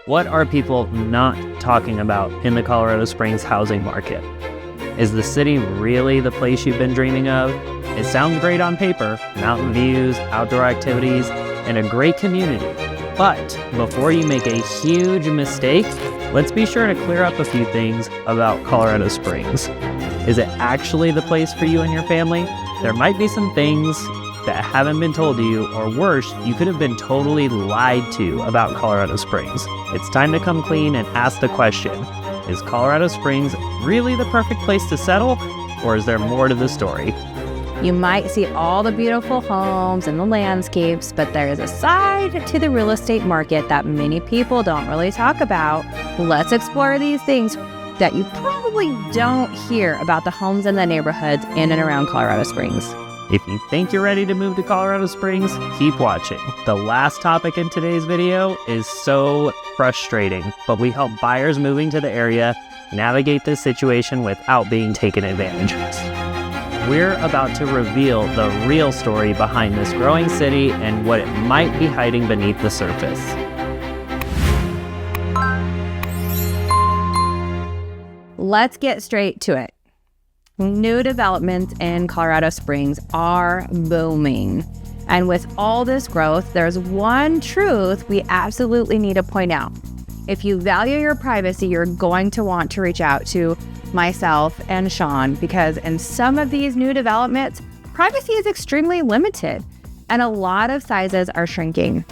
What are people not talking about in the Colorado Springs housing market? Is the city really the place you've been dreaming of? It sounds great on paper, mountain views, outdoor activities, and a great community. But before you make a huge mistake, let's be sure to clear up a few things about Colorado Springs. Is it actually the place for you and your family? There might be some things that haven't been told to you, or worse, you could have been totally lied to about Colorado Springs. It's time to come clean and ask the question, is Colorado Springs really the perfect place to settle, or is there more to the story? You might see all the beautiful homes and the landscapes, but there is a side to the real estate market that many people don't really talk about. Let's explore these things that you probably don't hear about the homes and the neighborhoods in and around Colorado Springs. If you think you're ready to move to Colorado Springs, keep watching. The last topic in today's video is so frustrating, but we help buyers moving to the area navigate this situation without being taken advantage of. We're about to reveal the real story behind this growing city and what it might be hiding beneath the surface. Let's get straight to it. New developments in Colorado Springs are booming. And with all this growth, there's one truth we absolutely need to point out. If you value your privacy, you're going to want to reach out to myself and Sean, because in some of these new developments, privacy is extremely limited and a lot of sizes are shrinking.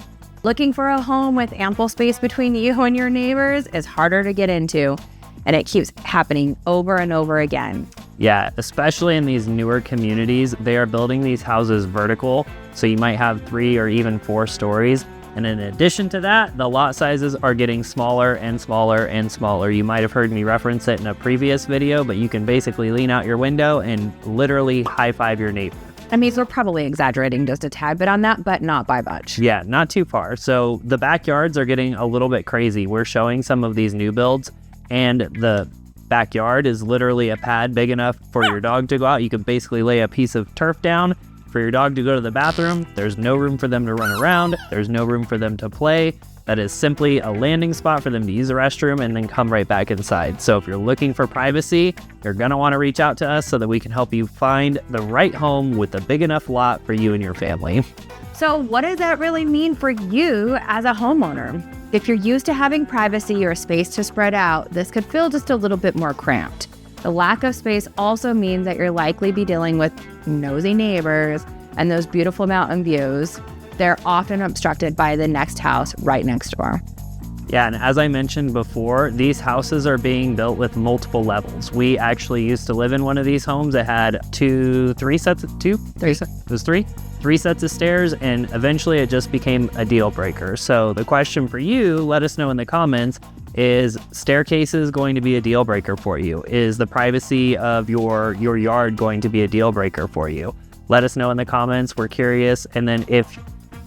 Looking for a home with ample space between you and your neighbors is harder to get into, and it keeps happening over and over again. Yeah, especially in these newer communities, they are building these houses vertical, so you might have 3 or even 4 stories. And in addition to that, the lot sizes are getting smaller and smaller and smaller. You might have heard me reference it in a previous video, but you can basically lean out your window and literally high-five your neighbor. I mean, we're probably exaggerating just a tad bit on that, but not by much. Yeah, not too far. So the backyards are getting a little bit crazy. We're showing some of these new builds, and the backyard is literally a pad big enough for your dog to go out. You could basically lay a piece of turf down for your dog to go to the bathroom. There's no room for them to run around. There's no room for them to play. That is simply a landing spot for them to use the restroom and then come right back inside. So if you're looking for privacy, you're gonna wanna reach out to us so that we can help you find the right home with a big enough lot for you and your family. So what does that really mean for you as a homeowner? If you're used to having privacy or space to spread out, this could feel just a little bit more cramped. The lack of space also means that you'll likely be dealing with nosy neighbors and those beautiful mountain views. They're often obstructed by the next house right next door. Yeah, and as I mentioned before, these houses are being built with multiple levels. We actually used to live in one of these homes. It had three sets of stairs, and eventually it just became a deal breaker. So the question for you, let us know in the comments, is staircases going to be a deal breaker for you? Is the privacy of your yard going to be a deal breaker for you? Let us know in the comments. We're curious. And then if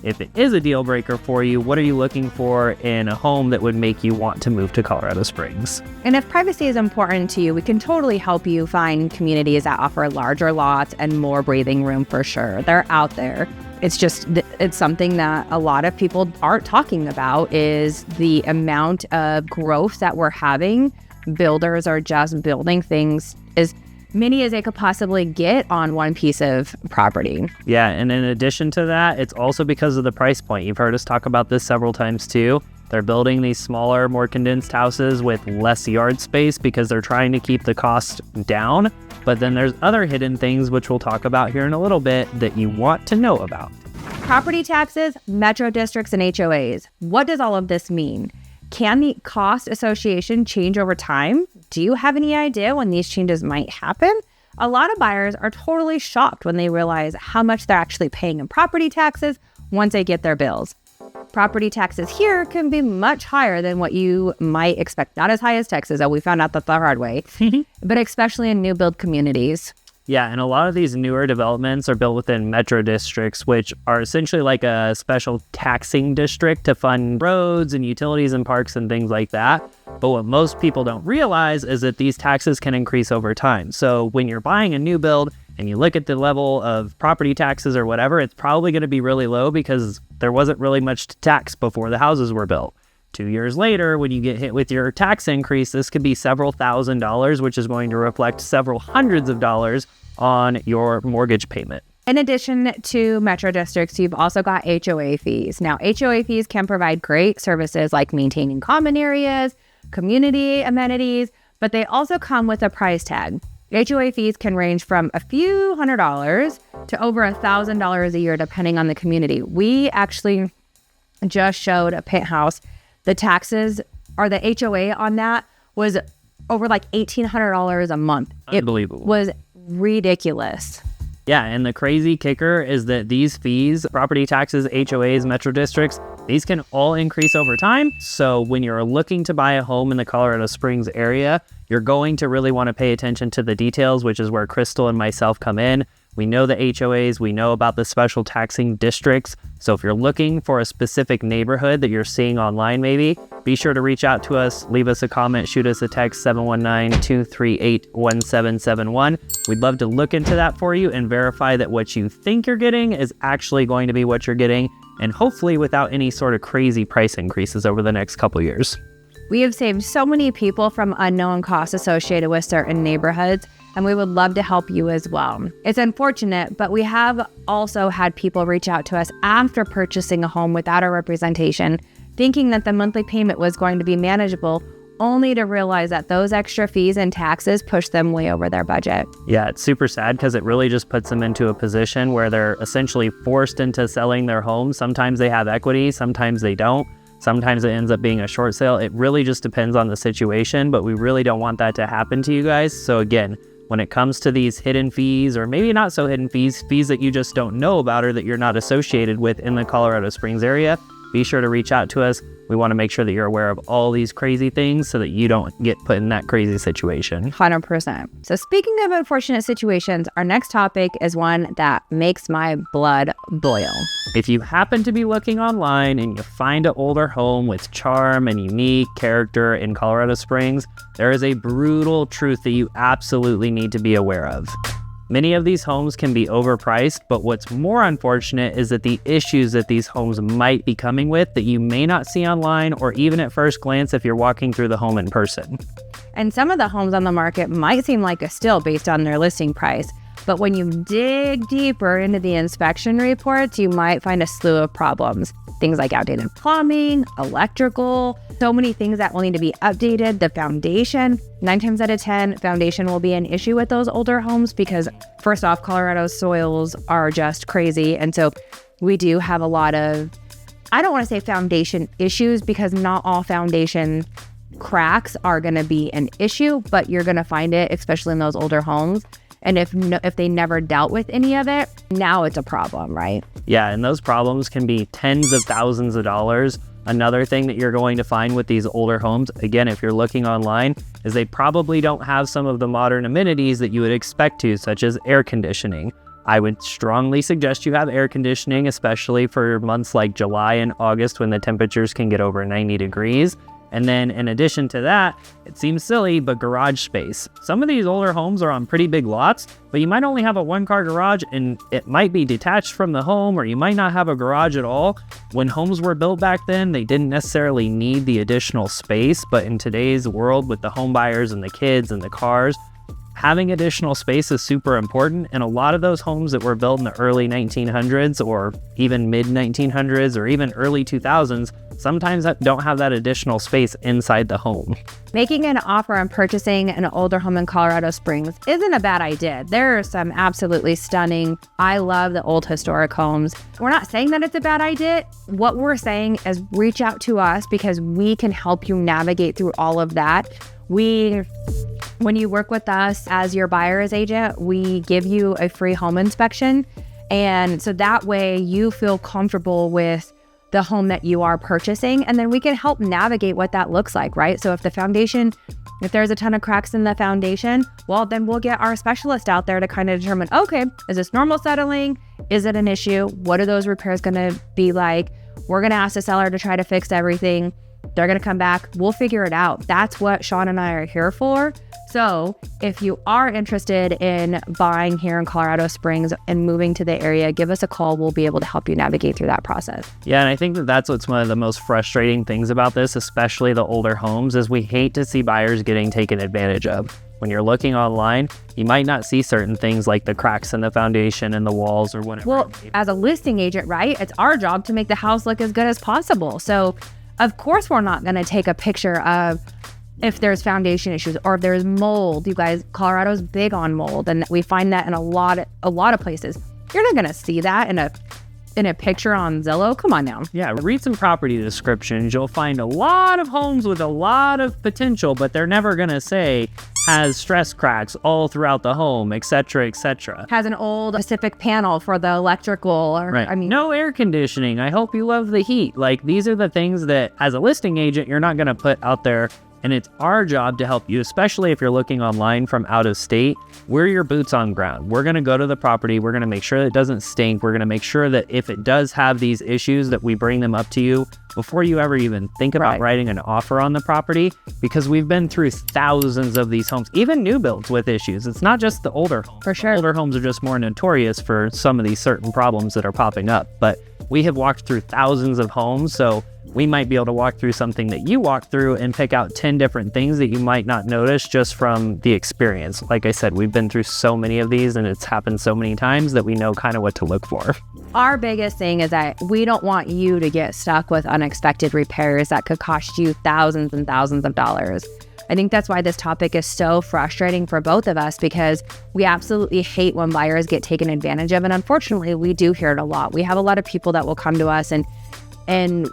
it is a deal breaker for you, what are you looking for in a home that would make you want to move to Colorado Springs? And if privacy is important to you, we can totally help you find communities that offer larger lots and more breathing room for sure. They're out there. It's something that a lot of people aren't talking about, is the amount of growth that we're having. Builders are just building things as many as they could possibly get on one piece of property. Yeah, and in addition to that, it's also because of the price point. You've heard us talk about this several times too. They're building these smaller, more condensed houses with less yard space because they're trying to keep the cost down. But then there's other hidden things, which we'll talk about here in a little bit, that you want to know about. Property taxes, metro districts, and HOAs. What does all of this mean? Can the cost association change over time? Do you have any idea when these changes might happen? A lot of buyers are totally shocked when they realize how much they're actually paying in property taxes once they get their bills. Property taxes here can be much higher than what you might expect. Not as high as Texas, we found out that the hard way, but especially in new build communities. Yeah, and a lot of these newer developments are built within metro districts, which are essentially like a special taxing district to fund roads and utilities and parks and things like that. But what most people don't realize is that these taxes can increase over time. So when you're buying a new build and you look at the level of property taxes or whatever, it's probably going to be really low because there wasn't really much to tax before the houses were built. 2 years later, when you get hit with your tax increase, this could be several $1,000s, which is going to reflect several hundreds of dollars on your mortgage payment. In addition to metro districts, you've also got HOA fees. Now, HOA fees can provide great services like maintaining common areas, community amenities, but they also come with a price tag. HOA fees can range from a few $100s to over $1,000 a year, depending on the community. We actually just showed a penthouse. The taxes or the HOA on that was over like $1,800 a month. Unbelievable. It was ridiculous. Yeah, and the crazy kicker is that these fees, property taxes, HOAs, metro districts, these can all increase over time. So when you're looking to buy a home in the Colorado Springs area, you're going to really want to pay attention to the details, which is where Crystal and myself come in. We know the HOAs, we know about the special taxing districts. So if you're looking for a specific neighborhood that you're seeing online maybe, be sure to reach out to us, leave us a comment, shoot us a text, 719-238-1771. We'd love to look into that for you and verify that what you think you're getting is actually going to be what you're getting, and hopefully without any sort of crazy price increases over the next couple years. We have saved so many people from unknown costs associated with certain neighborhoods, and we would love to help you as well. It's unfortunate, but we have also had people reach out to us after purchasing a home without our representation, thinking that the monthly payment was going to be manageable, only to realize that those extra fees and taxes push them way over their budget. Yeah, it's super sad because it really just puts them into a position where they're essentially forced into selling their home. Sometimes they have equity, sometimes they don't. Sometimes it ends up being a short sale. It really just depends on the situation, but we really don't want that to happen to you guys. So again, when it comes to these hidden fees, or maybe not so hidden fees that you just don't know about or that you're not associated with in the Colorado Springs area, be sure to reach out to us. We want to make sure that you're aware of all these crazy things so that you don't get put in that crazy situation. 100%. So speaking of unfortunate situations, our next topic is one that makes my blood boil. If you happen to be looking online and you find an older home with charm and unique character in Colorado Springs, there is a brutal truth that you absolutely need to be aware of. Many of these homes can be overpriced, but what's more unfortunate is that the issues that these homes might be coming with that you may not see online or even at first glance if you're walking through the home in person. And some of the homes on the market might seem like a steal based on their listing price, but when you dig deeper into the inspection reports, you might find a slew of problems. Things like outdated plumbing, electrical, so many things that will need to be updated. The foundation, 9 times out of 10, foundation will be an issue with those older homes because first off, Colorado's soils are just crazy. And so we do have a lot of, I don't want to say foundation issues because not all foundation cracks are going to be an issue, but you're going to find it, especially in those older homes. And if they never dealt with any of it, now it's a problem, right? Yeah, and those problems can be tens of thousands of dollars. Another thing that you're going to find with these older homes, again, if you're looking online, is they probably don't have some of the modern amenities that you would expect to, such as air conditioning. I would strongly suggest you have air conditioning, especially for months like July and August when the temperatures can get over 90 degrees. And then in addition to that, it seems silly, but garage space. Some of these older homes are on pretty big lots, but you might only have a 1-car garage and it might be detached from the home, or you might not have a garage at all. When homes were built back then, they didn't necessarily need the additional space, but in today's world with the home buyers and the kids and the cars, having additional space is super important. And a lot of those homes that were built in the early 1900s or even mid 1900s or even early 2000s sometimes don't have that additional space inside the home. Making an offer on purchasing an older home in Colorado Springs isn't a bad idea. There are some absolutely stunning, I love the old historic homes. We're not saying that it's a bad idea. What we're saying is reach out to us because we can help you navigate through all of that. When you work with us as your buyer's agent, we give you a free home inspection. And so that way you feel comfortable with the home that you are purchasing. And then we can help navigate what that looks like, right? So if there's a ton of cracks in the foundation, well, then we'll get our specialist out there to kind of determine, okay, is this normal settling? Is it an issue? What are those repairs going to be like? We're going to ask the seller to try to fix everything. They're going to come back. We'll figure it out. That's what Sean and I are here for. So if you are interested in buying here in Colorado Springs and moving to the area, give us a call. We'll be able to help you navigate through that process. Yeah, and I think that that's what's one of the most frustrating things about this, especially the older homes, is we hate to see buyers getting taken advantage of. When you're looking online, you might not see certain things like the cracks in the foundation and the walls or whatever. Well, as a listing agent, right, it's our job to make the house look as good as possible. So of course we're not going to take a picture of if there's foundation issues or if there's mold. You guys, Colorado's big on mold, and we find that in a lot of places. You're not going to see that in a picture on Zillow. Come on now. Yeah, read some property descriptions. You'll find a lot of homes with a lot of potential, but they're never going to say has stress cracks all throughout the home, etc., etc. Has an old Pacific panel for the electrical, or right. I mean, no air conditioning. I hope you love the heat. Like, these are the things that as a listing agent, you're not going to put out there. And it's our job to help you, especially if you're looking online from out of state. We're your boots on ground. We're going to go to the property. We're going to make sure that it doesn't stink. We're going to make sure that if it does have these issues, that we bring them up to you before you ever even think about writing an offer on the property, because we've been through thousands of these homes, even new builds with issues. It's not just the older homes. For sure. Older homes are just more notorious for some of these certain problems that are popping up. But we have walked through thousands of homes, so we might be able to walk through something that you walk through and pick out 10 different things that you might not notice just from the experience. Like I said, we've been through so many of these and it's happened so many times that we know kind of what to look for. Our biggest thing is that we don't want you to get stuck with unexpected repairs that could cost you thousands and thousands of dollars. I think that's why this topic is so frustrating for both of us, because we absolutely hate when buyers get taken advantage of. And unfortunately, we do hear it a lot. We have a lot of people that will come to us and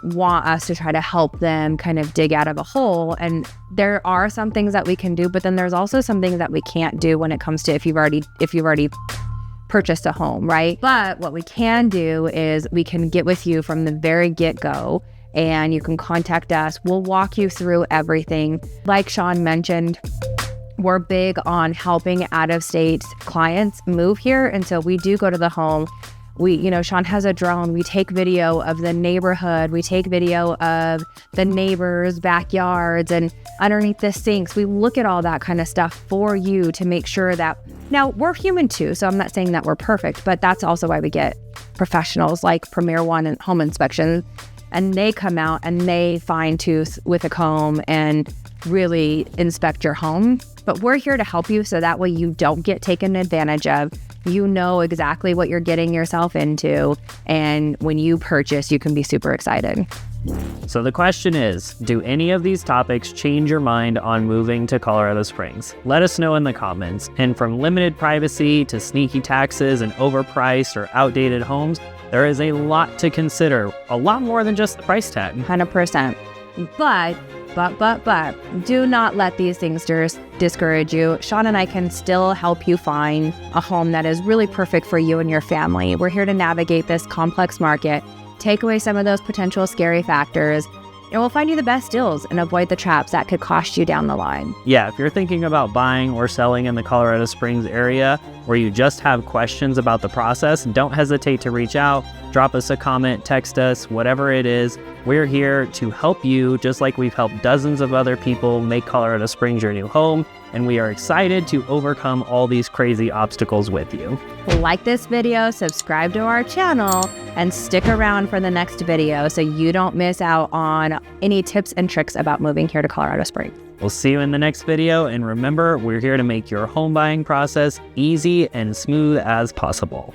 want us to try to help them kind of dig out of a hole. And there are some things that we can do, but then there's also some things that we can't do when it comes to if you've already purchased a home, right? But what we can do is we can get with you from the very get-go, and you can contact us. We'll walk you through everything. Like Sean mentioned, we're big on helping out-of-state clients move here, and so we do go to the home. Sean has a drone. We take video of the neighborhood. We take video of the neighbors' backyards and underneath the sinks. We look at all that kind of stuff for you to make sure that, now we're human too, so I'm not saying that we're perfect, but that's also why we get professionals like Premier One and Home Inspection, and they come out and they fine tooth with a comb and really inspect your home. But we're here to help you so that way you don't get taken advantage of. You know exactly what you're getting yourself into, and when you purchase, you can be super excited. So the question is, do any of these topics change your mind on moving to Colorado Springs? Let us know in the comments. And from limited privacy to sneaky taxes and overpriced or outdated homes, there is a lot to consider, a lot more than just the price tag. 100%. But do not let these things discourage you. Sean and I can still help you find a home that is really perfect for you and your family. We're here to navigate this complex market, take away some of those potential scary factors, and we'll find you the best deals and avoid the traps that could cost you down the line. Yeah, if you're thinking about buying or selling in the Colorado Springs area, or you just have questions about the process, don't hesitate to reach out, drop us a comment, text us, whatever it is. We're here to help you, just like we've helped dozens of other people make Colorado Springs your new home, and we are excited to overcome all these crazy obstacles with you. Like this video, subscribe to our channel, and stick around for the next video so you don't miss out on any tips and tricks about moving here to Colorado Springs. We'll see you in the next video, and remember, we're here to make your home buying process easy and smooth as possible.